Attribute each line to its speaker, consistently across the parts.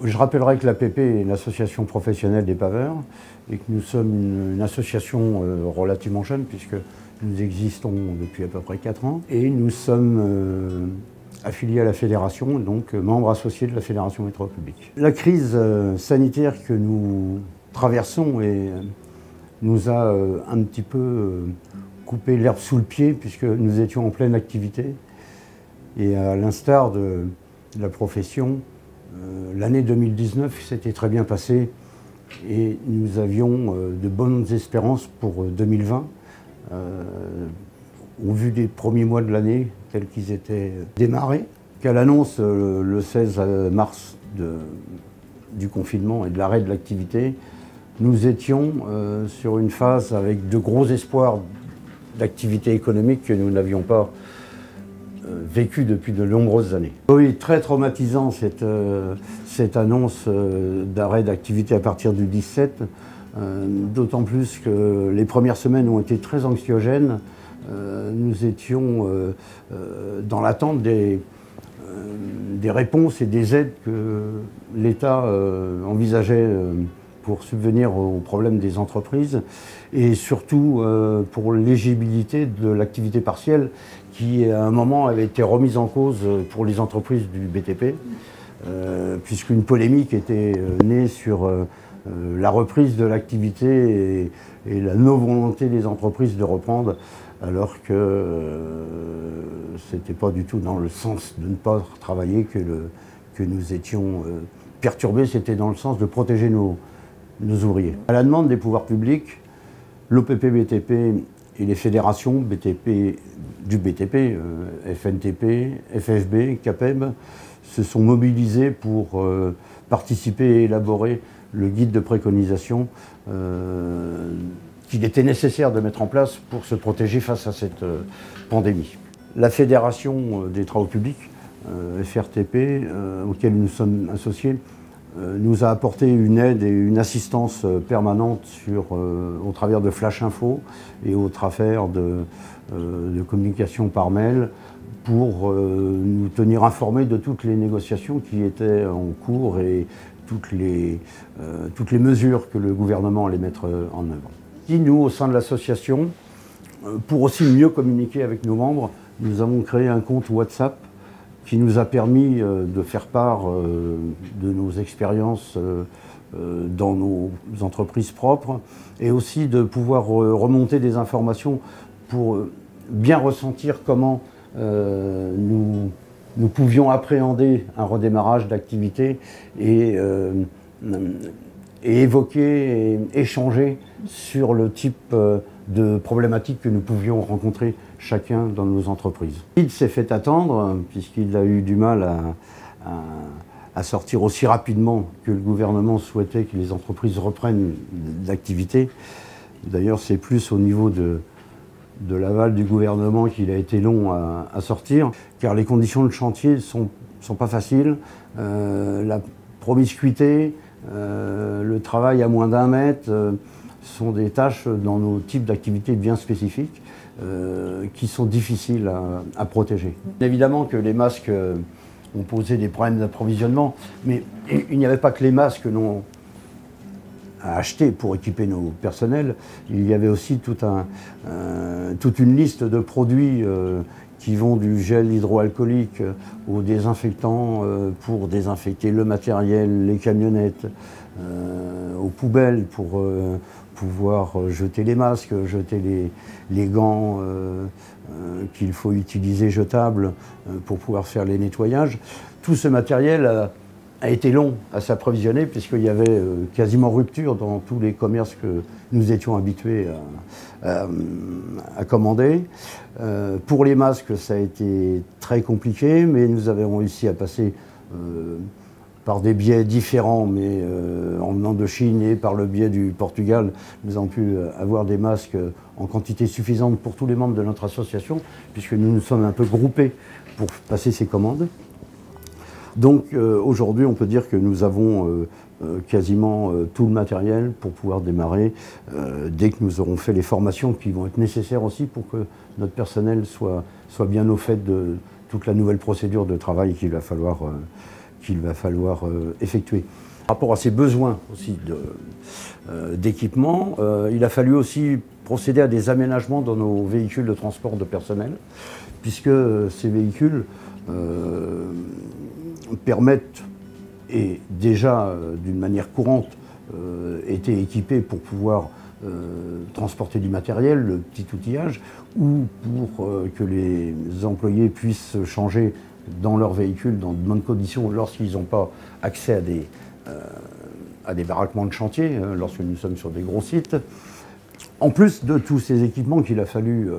Speaker 1: Je rappellerai que l'APP est une association professionnelle des paveurs et que nous sommes une association relativement jeune puisque nous existons depuis à peu près 4 ans et nous sommes affiliés à la fédération, donc membres associés de la Fédération Métropole Publique. La crise sanitaire que nous traversons nous a un petit peu coupé l'herbe sous le pied puisque nous étions en pleine activité et à l'instar de la profession, l'année 2019 s'était très bien passée et nous avions de bonnes espérances pour 2020 au vu des premiers mois de l'année tels qu'ils étaient démarrés. Qu'à l'annonce le 16 mars du confinement et de l'arrêt de l'activité, nous étions sur une phase avec de gros espoirs d'activité économique que nous n'avions pas vécu depuis de nombreuses années. Oui, très traumatisant cette annonce d'arrêt d'activité à partir du 17, d'autant plus que les premières semaines ont été très anxiogènes. Nous étions dans l'attente des réponses et des aides que l'État envisageait pour subvenir aux problèmes des entreprises et surtout pour l'éligibilité de l'activité partielle qui à un moment avait été remise en cause pour les entreprises du BTP puisqu'une polémique était née sur la reprise de l'activité et la non-volonté des entreprises de reprendre alors que c'était pas du tout dans le sens de ne pas travailler que nous étions perturbés, c'était dans le sens de protéger nos ouvriers. À la demande des pouvoirs publics, l'OPP-BTP et les fédérations du BTP, FNTP, FFB, CAPEB, se sont mobilisés pour participer et élaborer le guide de préconisation qu'il était nécessaire de mettre en place pour se protéger face à cette pandémie. La Fédération des travaux publics, FRTP, auquel nous sommes associés, nous a apporté une aide et une assistance permanente au travers de Flash Info et au travers de communication par mail pour nous tenir informés de toutes les négociations qui étaient en cours et toutes les mesures que le gouvernement allait mettre en œuvre. Et nous, au sein de l'association, pour aussi mieux communiquer avec nos membres, nous avons créé un compte WhatsApp qui nous a permis de faire part de nos expériences dans nos entreprises propres et aussi de pouvoir remonter des informations pour bien ressentir comment nous pouvions appréhender un redémarrage d'activité et évoquer et échanger sur le type de problématiques que nous pouvions rencontrer chacun dans nos entreprises. Il s'est fait attendre puisqu'il a eu du mal à sortir aussi rapidement que le gouvernement souhaitait que les entreprises reprennent l'activité. D'ailleurs, c'est plus au niveau de l'aval du gouvernement qu'il a été long à sortir, car les conditions de chantier ne sont pas faciles. La promiscuité, le travail à moins d'1 mètre sont des tâches dans nos types d'activités bien spécifiques qui sont difficiles à protéger. Évidemment que les masques ont posé des problèmes d'approvisionnement, mais il n'y avait pas que les masques que l'on a achetés pour équiper nos personnels, il y avait aussi toute une liste de produits qui vont du gel hydroalcoolique aux désinfectants pour désinfecter le matériel, les camionnettes, aux poubelles pour pouvoir jeter les masques, jeter les gants qu'il faut utiliser jetables pour pouvoir faire les nettoyages. Tout ce matériel a été long à s'approvisionner puisqu'il y avait quasiment rupture dans tous les commerces que nous étions habitués à commander. Pour les masques, ça a été très compliqué, mais nous avons réussi à passer par des biais différents, mais en venant de Chine et par le biais du Portugal, nous avons pu avoir des masques en quantité suffisante pour tous les membres de notre association, puisque nous nous sommes un peu groupés pour passer ces commandes. Donc aujourd'hui, on peut dire que nous avons quasiment tout le matériel pour pouvoir démarrer dès que nous aurons fait les formations qui vont être nécessaires aussi pour que notre personnel soit bien au fait de toute la nouvelle procédure de travail qu'il va falloir qu'il va falloir effectuer. Par rapport à ces besoins aussi d'équipement, il a fallu aussi procéder à des aménagements dans nos véhicules de transport de personnel, puisque ces véhicules permettent, et déjà d'une manière courante, étaient équipés pour pouvoir transporter du matériel, le petit outillage, ou pour que les employés puissent changer dans leur véhicule dans de bonnes conditions lorsqu'ils n'ont pas accès à des baraquements de chantier, lorsque nous sommes sur des gros sites. En plus de tous ces équipements qu'il a fallu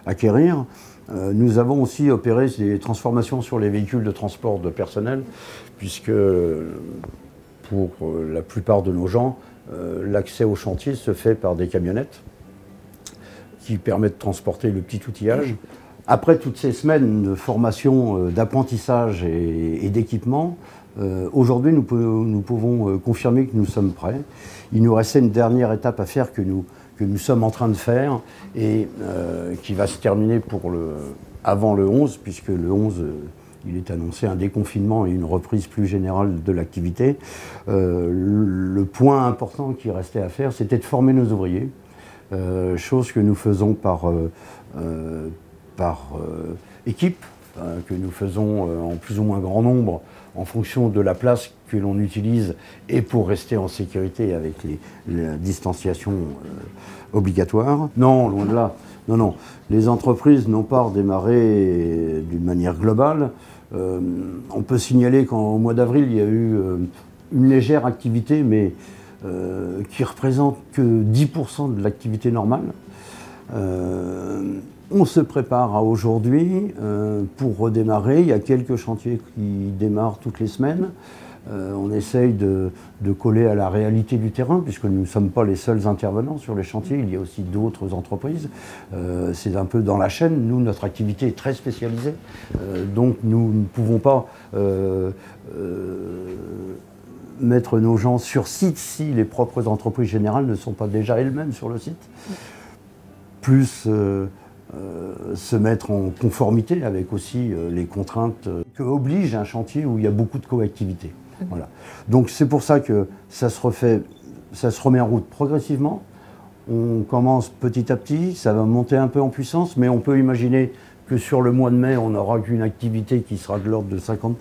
Speaker 1: acquérir, nous avons aussi opéré des transformations sur les véhicules de transport de personnel, puisque pour la plupart de nos gens, l'accès au chantier se fait par des camionnettes qui permettent de transporter le petit outillage. Après toutes ces semaines de formation, d'apprentissage et d'équipement, aujourd'hui nous pouvons confirmer que nous sommes prêts. Il nous restait une dernière étape à faire que nous sommes en train de faire et qui va se terminer avant le 11, puisque le 11, il est annoncé un déconfinement et une reprise plus générale de l'activité. Le point important qui restait à faire, c'était de former nos ouvriers, chose que nous faisons par équipe, que nous faisons en plus ou moins grand nombre en fonction de la place que l'on utilise et pour rester en sécurité avec la distanciation obligatoire. Non, loin de là. Non, non. Les entreprises n'ont pas redémarré d'une manière globale. On peut signaler qu'au mois d'avril, il y a eu une légère activité, mais qui représente que 10% de l'activité normale. On se prépare à aujourd'hui pour redémarrer. Il y a quelques chantiers qui démarrent toutes les semaines. On essaye de coller à la réalité du terrain, puisque nous ne sommes pas les seuls intervenants sur les chantiers. Il y a aussi d'autres entreprises. C'est un peu dans la chaîne. Nous, notre activité est très spécialisée. Donc nous ne pouvons pas mettre nos gens sur site si les propres entreprises générales ne sont pas déjà elles-mêmes sur le site. Plus se mettre en conformité avec aussi les contraintes que oblige un chantier où il y a beaucoup de coactivité. Voilà. Donc c'est pour ça que ça se remet en route progressivement. On commence petit à petit, ça va monter un peu en puissance, mais on peut imaginer que sur le mois de mai, on n'aura qu'une activité qui sera de l'ordre de 50%.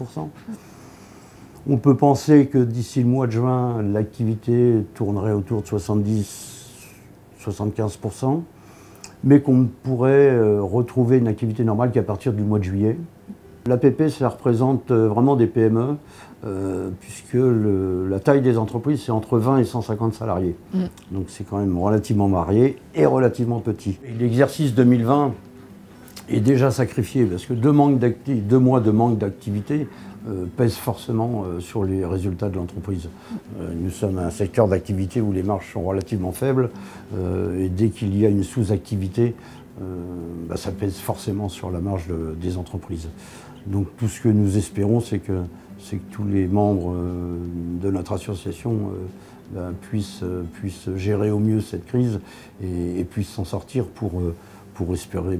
Speaker 1: On peut penser que d'ici le mois de juin, l'activité tournerait autour de 70-75%. Mais qu'on pourrait retrouver une activité normale qu'à partir du mois de juillet. L'APP, ça représente vraiment des PME, puisque la taille des entreprises, c'est entre 20 et 150 salariés. Donc c'est quand même relativement varié et relativement petit. L'exercice 2020 est déjà sacrifié, parce que 2 mois de manque d'activité pèsent forcément sur les résultats de l'entreprise. Nous sommes un secteur d'activité où les marges sont relativement faibles, et dès qu'il y a une sous-activité, ça pèse forcément sur la marge des entreprises. Donc tout ce que nous espérons, c'est que tous les membres de notre association puissent gérer au mieux cette crise et puissent s'en sortir pour espérer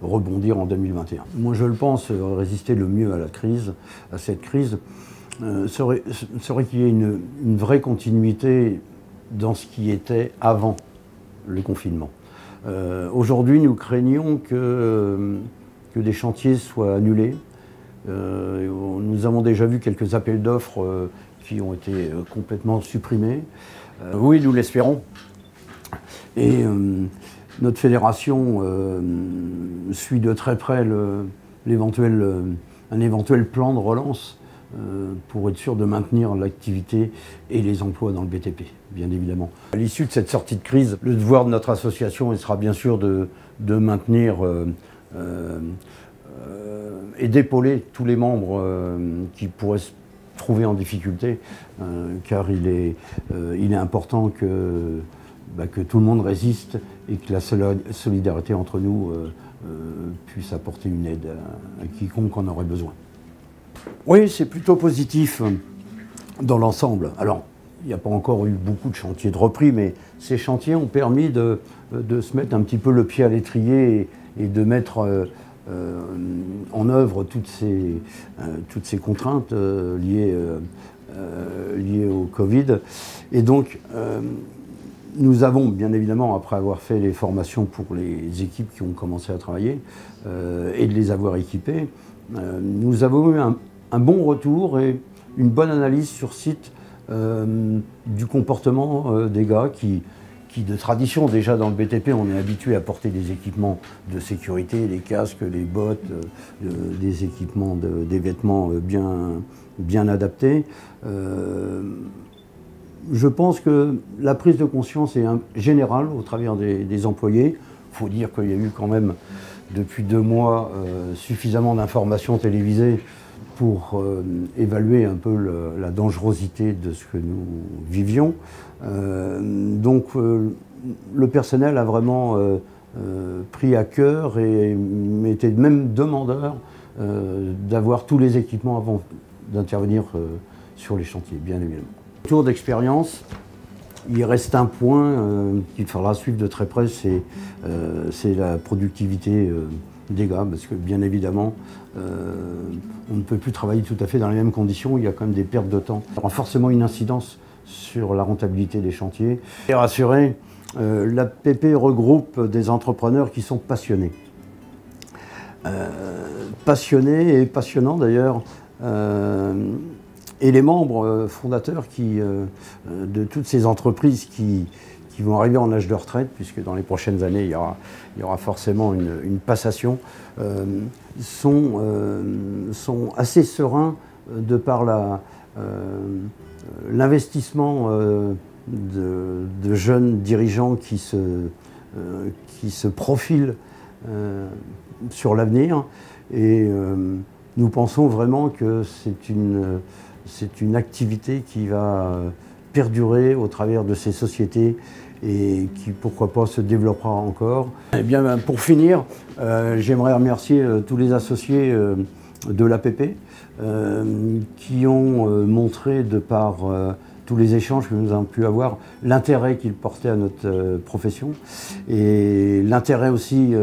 Speaker 1: rebondir en 2021. Moi je le pense, résister le mieux à cette crise, serait qu'il y ait une vraie continuité dans ce qui était avant le confinement. Aujourd'hui nous craignons que des chantiers soient annulés. Nous avons déjà vu quelques appels d'offres qui ont été complètement supprimés. Oui, nous l'espérons. Et notre fédération suit de très près un éventuel plan de relance pour être sûr de maintenir l'activité et les emplois dans le BTP, bien évidemment. À l'issue de cette sortie de crise, le devoir de notre association sera bien sûr de maintenir et d'épauler tous les membres qui pourraient se trouver en difficulté, car il est important que tout le monde résiste et que la solidarité entre nous puisse apporter une aide à quiconque en aurait besoin. Oui, c'est plutôt positif dans l'ensemble. Alors, il n'y a pas encore eu beaucoup de chantiers de repris, mais ces chantiers ont permis de se mettre un petit peu le pied à l'étrier et de mettre en œuvre toutes ces contraintes liées au Covid. Et donc, nous avons, bien évidemment, après avoir fait les formations pour les équipes qui ont commencé à travailler et de les avoir équipées, nous avons eu un bon retour et une bonne analyse sur site du comportement des gars qui, de tradition, déjà dans le BTP, on est habitué à porter des équipements de sécurité, les casques, les bottes, des équipements, des vêtements bien adaptés. Je pense que la prise de conscience est générale au travers des employés. Il faut dire qu'il y a eu quand même, depuis 2 mois, suffisamment d'informations télévisées pour évaluer un peu la dangerosité de ce que nous vivions. Donc le personnel a vraiment pris à cœur et était même demandeur d'avoir tous les équipements avant d'intervenir sur les chantiers, bien évidemment. Tour d'expérience, il reste un point qu'il faudra suivre de très près, c'est la productivité des gars, parce que bien évidemment, on ne peut plus travailler tout à fait dans les mêmes conditions, il y a quand même des pertes de temps. Il y aura forcément une incidence sur la rentabilité des chantiers. Et rassurer, l'APP regroupe des entrepreneurs qui sont passionnés. Passionnés et passionnants d'ailleurs. Et les membres fondateurs de toutes ces entreprises qui vont arriver en âge de retraite, puisque dans les prochaines années, il y aura forcément une passation, sont assez sereins de par l'investissement de jeunes dirigeants qui se profilent sur l'avenir. Et nous pensons vraiment que c'est une activité qui va perdurer au travers de ces sociétés et qui, pourquoi pas, se développera encore. Eh bien, pour finir, j'aimerais remercier tous les associés de l'APP qui ont montré, de par tous les échanges que nous avons pu avoir, l'intérêt qu'ils portaient à notre profession et l'intérêt aussi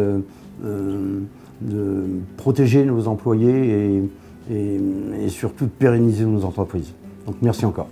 Speaker 1: de protéger nos employés et surtout de pérenniser nos entreprises. Donc merci encore.